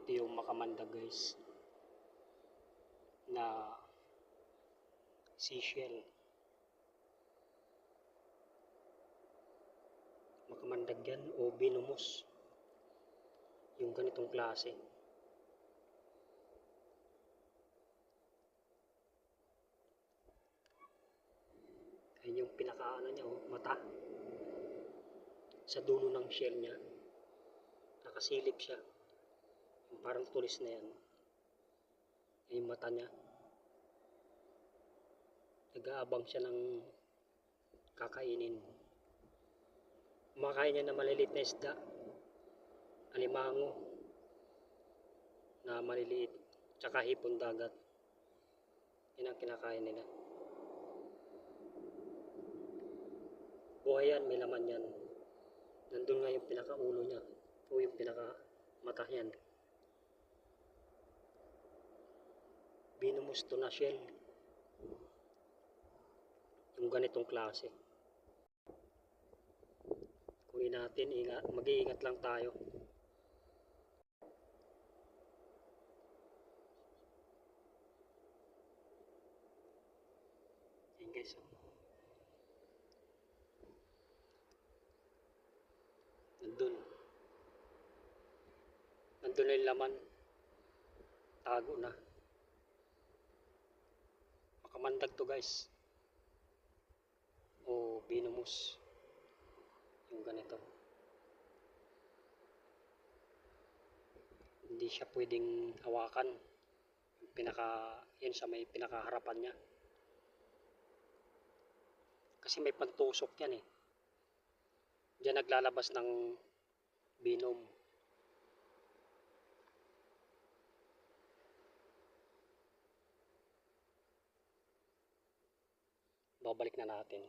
Ito yung Makamanda guys na seashell. Makamandag yan o binumus. Yung ganitong klase. Ayun yung pinakaano niya, mata. Sa dulo ng shell niya, nakasilip siya. Yung parang tulis na yan. Ayun yung mata niya. Nag-aabang siya ng kakainin. Kumakain niya na maliliit na isda. Alimango na maliliit. Tsaka hipon dagat. Yan ang kinakain nila. Buhay yan, may laman yan. Nandun nga yung pinakaulo niya. O yung pinakamata yan. Binumus to na shell. Yung ganitong klase. Kunin natin, mag-iingat lang tayo. Yan guys. Nandun na yung laman. Tago na. Makamandag to guys. O binumus. Yung ganito. Hindi siya pwedeng hawakan. Yun sa may pinakaharapan niya. Kasi may pantusok yan eh. Diyan naglalabas ng binom. Babalik na natin.